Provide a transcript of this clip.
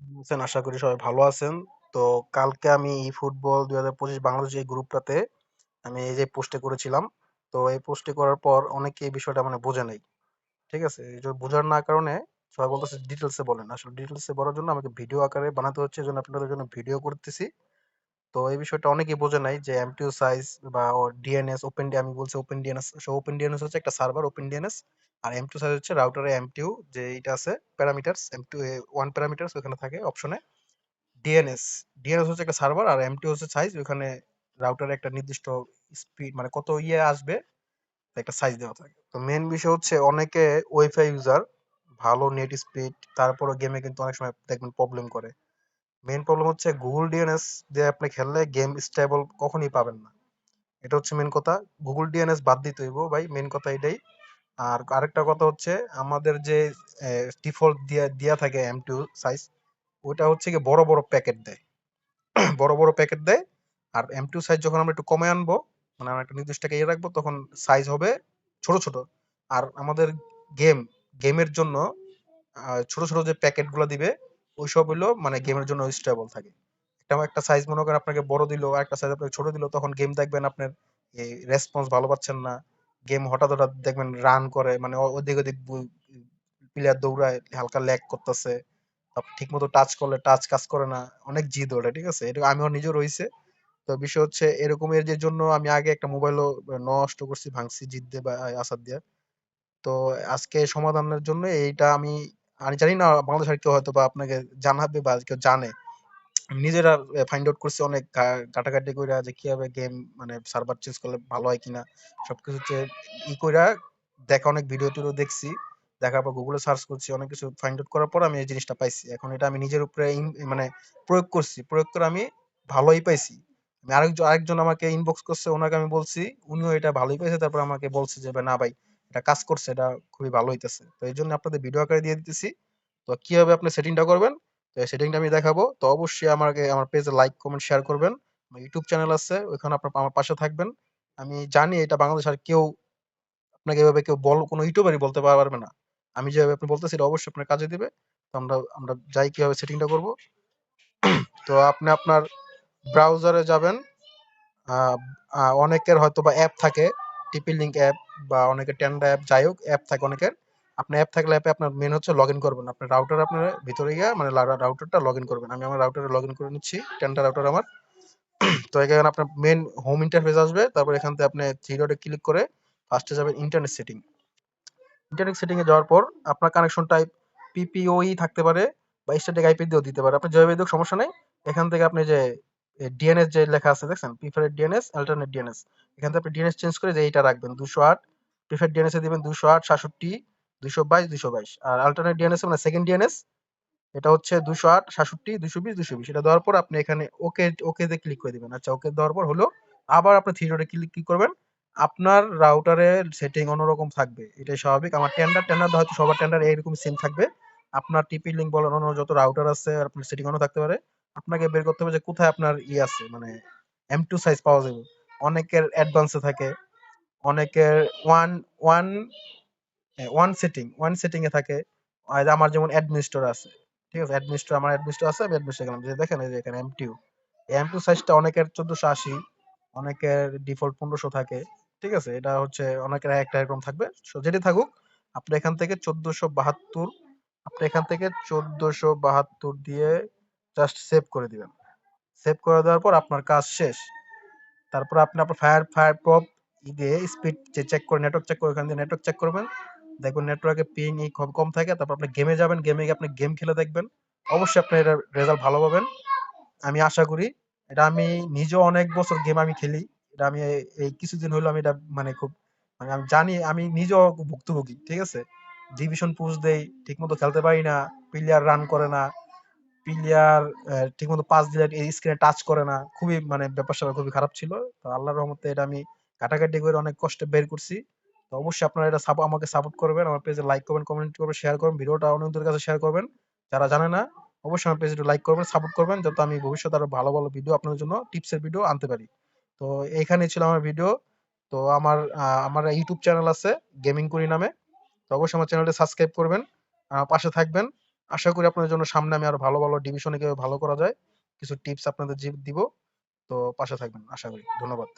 আছেন, আশা করি সবাই ভালো আছেন। তো কালকে আমি ই ফুটবল 2025 বাংলাদেশ এই গ্রুপটাতে আমি এই যে পোস্টে করেছিলাম। তো এই পোস্টে করার পর অনেকে এই বিষয়টা মানে বোঝে নাই। ঠিক আছে? এই যে বোঝার না কারণে সবাই বলতেছে ডিটেলসে বলেন। আসলে ডিটেলসে বলার জন্য আমাকে ভিডিও আকারে বানাতে হচ্ছে, এজন্য আপনাদের জন্য ভিডিও করতেছি। তো এই বিষয়টা অনেকেই বোঝে নাই যে এমটিইউ সাইজ বা ডিএনএস ওপেন ডি আমি বলছি ওপেন ডিএনএস। ওপেন ডিএনএস হচ্ছে একটা সার্ভার ওপেন ডিএনএস, আর এমটিইউ সাইজ হচ্ছে রাউটারে এমটিইউ যে এটা আছে প্যারামিটারস এমটিইউ 1 প্যারামিটারস ওখানে থাকে অপশনে। ডিএনএস ডিএনএস হচ্ছে একটা সার্ভার, আর এমটি হচ্ছে সাইজ। ওখানে রাউটারে একটা নির্দিষ্ট স্পিড মানে কত আসবে একটা সাইজ দেওয়া থাকে। তো মেন বিষয় হচ্ছে অনেকে ওয়াইফাই ইউজার, ভালো নেট স্পিড, তারপরে গেমে কিন্তু অনেক সময় দেখবেন প্রবলেম করে। মেন প্রবলেম হচ্ছে গুগল ডিএনএস দিয়ে আপনি খেললে গেম স্টেবল কখনই পাবেন না। এটা হচ্ছে মেন কথা। গুগল ডিএনএস বাদ দিতে হইব ভাই, মেন কথা এটাই। আর আরেকটা কথা হচ্ছে আমাদের যে ডিফল্ট দিয়া দিয়া থাকে এম2 সাইজ, ওটা হচ্ছে কি বড় বড় প্যাকেট দেয়। বড় বড় প্যাকেট দেয়। আর এম টু সাইজ যখন আমরা একটু কমে আনবো, মানে আমরা একটা নির্দিষ্ট টাকা রাখবো, তখন সাইজ হবে ছোট ছোট। আর আমাদের গেম গেমের জন্য ছোট ছোট যে প্যাকেট গুলো দিবে, ওইসব হইলো মানে গেমের জন্য স্টেবল থাকে। একটা একটা সাইজ মনে করেন আপনাকে বড় দিল, আর একটা সাইজ আপনাকে ছোট দিল, তখন গেম দেখবেন আপনার এই রেসপন্স ভালো পাচ্ছেন না। গেম হঠাৎ হঠাৎ দেখবেন রান করে, মানে ওদিক ওদিক প্লেয়ার দৌড়ায়, হালকা ল্যাগ করতেছে। ঠিক মতো টাচ করলে টাচ কাজ করে না, অনেক জিদ ওঠে। ঠিক আছে, এটা আমিও নিজেও রয়েছে। তো বিষয় হচ্ছে এরকমের যে জন্য আমি আগে একটা মোবাইলও নষ্ট করছি, ভাঙছি জিদ দিয়ে বা আসাদ দিয়ে। তো আজকে সমাধানের জন্য এইটা আমি আমি জানি না বাংলাদেশের কেউ হয়তো বা আপনাকে জানাবে বা কেউ জানে। আমি নিজেরা ফাইন্ড আউট করছি অনেক ঘাটাঘাটি কইরা যে কিভাবে গেম মানে সার্ভার চেঞ্জ করলে ভালো হয় কিনা। সবকিছু হচ্ছে কইরা দেখা, অনেক ভিডিও টিডিও দেখছি। দেখার পর গুগলে সার্চ করছি, অনেক কিছু ফাইন্ড আউট করার পর আমি এই জিনিসটা পাইছি। এখন এটা আমি নিজের উপরে মানে প্রয়োগ করছি, প্রয়োগ করে আমি ভালোই পাইছি। আমি আরেকজন আমাকে ইনবক্স করছে, ওনাকে আমি বলছি, উনিও এটা ভালোই পাইছে। তারপর আমাকে বলছে যে না ভাই, এটা কাজ করছে, এটা খুবই ভালো হইতেছে। তো এই জন্য আপনাদের ভিডিও আকারে দিয়ে দিতেছি। তো কিভাবে আপনি সেটিংটা করবেন, তো সেটিংটা আমি দেখাবো। তো অবশ্যই আমাকে আমার পেজে লাইক কমেন্ট শেয়ার করবেন। আমার ইউটিউব চ্যানেল আছে, ওইখানে আপনার আমার পাশে থাকবেন। আমি জানি এটা বাংলাদেশ আর কেউ আপনাকে এভাবে কেউ কোনো ইউটিউবারই বলতে পারবে না। আমি যেভাবে আপনি বলতেছি এটা অবশ্যই আপনার কাজে দিবে। তো আমরা আমরা যাই কিভাবে সেটিংটা করব। তো আপনি আপনার ব্রাউজারে যাবেন। আহ, অনেকের হয়তো বা অ্যাপ থাকে, টিপি লিঙ্ক অ্যাপ বা অনেকের টেন্ডা অ্যাপ, যাই হোক অ্যাপ থাকে অনেকের। আপনার অ্যাপ থাকলে অ্যাপে আপনার মেন হচ্ছে লগ ইন করবেন। আপনার রাউটার আপনার ভিতরে গিয়ে মানে রাউটারটা লগ ইন করবেন। আমি আমার রাউটারে লগ ইন করে নিচ্ছি, টেন্ডা রাউটার আমার। তো এখানে আপনার মেন হোম ইন্টারফেস আসবে, তারপর এখান থেকে আপনি থ্রি ডটে ক্লিক করে ফার্স্টে যাবেন ইন্টারনেট সেটিং। ইন্টারনেট সেটিং এ যাওয়ার পর আপনার কানেকশন টাইপ পিপিওই থাকতে পারে বা স্ট্যাটিক আইপি দিয়েও দিতে পারে। আপনি যেভাবে দিক সমস্যা নেই। এখান থেকে আপনি যে ডিএনএস যে লেখা আছে দেখছেন, প্রিফারেড ডিএনএস, অল্টারনেট ডিএনএস, এখান থেকে আপনি ডিএনএস চেঞ্জ করে যে এইটা রাখবেন 208। প্রিফারেড ডিএনএস এ দিবেন 208 67 222 222। আর অল্টারনেট ডিএনএস মানে সেকেন্ড ডিএনএস, এটা হচ্ছে 208 67 220 220। এটা দেওয়ার পর আপনি এখানে ওকে ওকে তে ক্লিক করে দিবেন। আচ্ছা, ওকে দেওয়ার পর হলো। আবার আপনি থ্রি ডটে ক্লিক করবেন। আপনার রাউটারের সেটিং অন্যরকম থাকবে, এটাই স্বাভাবিক। আমার টেন্ডার হয়তো সবার টেন্ডার এইরকম সেম থাকবে। আপনার টিপি লিঙ্ক বলেন অন্য যত রাউটার আছে আর আপনার সেটিং অন্য থাকতে পারে। আপনাকে বের করতে হবে যে কোথায় আপনার আছে, মানে এম2 সাইজ পাওয়া যাবে। অনেকের অ্যাডভান্সে থাকে, অনেকের one one one one setting এ থাকে। আর আমার যেমন অ্যাডমিনিস্ট্রেটর আছে। ঠিক আছে, অ্যাডমিনিস্ট্রেটর আমার অ্যাডমিনিস্ট্রেটর আছে, আমি অ্যাডমিনিস্ট্রেটর গেলাম। যে দেখেন এই যে এখানে এম2, এই এম2 সাইজটা অনেকের 1480, অনেকের ডিফল্ট 1500 থাকে। ঠিক আছে, এটা হচ্ছে অনেকের একটা এরকম থাকবে। যেটি থাকুক, আপনি এখান থেকে 1472, আপনি এখান থেকে 1472 দিয়ে জাস্ট সেভ করে দিবেন। সেভ করে দেওয়ার পর আপনার কাজ শেষ। তারপর আপনি আপনার ফায়ার প্রপ দিয়ে স্পিড চেক করে, নেটওয়ার্ক চেক করে, ওখান দিয়ে নেটওয়ার্ক চেক করবেন। দেখবেন নেটওয়ার্কে পিং কম কম থাকে। তারপর আপনি গেমে যাবেন, গেমে গিয়ে আপনি গেম খেলে দেখবেন। অবশ্যই আপনি এটার রেজাল্ট ভালো পাবেন, আমি আশা করি। এটা আমি নিজেও অনেক বছর গেম আমি খেলি। এটা আমি এই কিছুদিন হলো আমি এটা মানে খুব মানে আমি জানি, আমি নিজেও ভুক্তভোগী। ঠিক আছে, ডিভিশন পুশ দেই, ঠিক মতো খেলতে পারি না, প্লেয়ার রান করে না, প্লেয়ার ঠিকমতো পাস দিলে এই স্ক্রিনে টাচ করে না। খুবই মানে ব্যাপার-স্যাপার খুবই খারাপ ছিল। তো আল্লাহর রহমতে এটা আমি কাটাকাটি করে অনেক কষ্টে বের করছি। তো অবশ্যই আপনারা এটা আমাকে সাপোর্ট করবেন। আমার পেজে লাইক করবেন, কমেন্ট করবেন, শেয়ার করবেন। ভিডিওটা অন্যদের কাছে শেয়ার করবেন। যারা জানে না, অবশ্যই আমার পেজটা লাইক করবেন, সাপোর্ট করবেন, যাতে আমি ভবিষ্যতে আরো ভালো, ভালো ভিডিও আপনাদের জন্য টিপসের ভিডিও আনতে পারি। তো এইখানেই ছিল আমার ভিডিও। তো আমার ইউটিউব চ্যানেল আছে গেমিং করি নামে। তো অবশ্যই আমার চ্যানেলটা সাবস্ক্রাইব করবেন, পাশে থাকবেন। আশা করি আপনাদের জন্য সামনে আমি আরো ভালো, ভালো ডিভিশনে কিভাবে ভালো করা যায় কিছু টিপস আপনাদের দিব। তো পাশে থাকবেন আশা করি। ধন্যবাদ।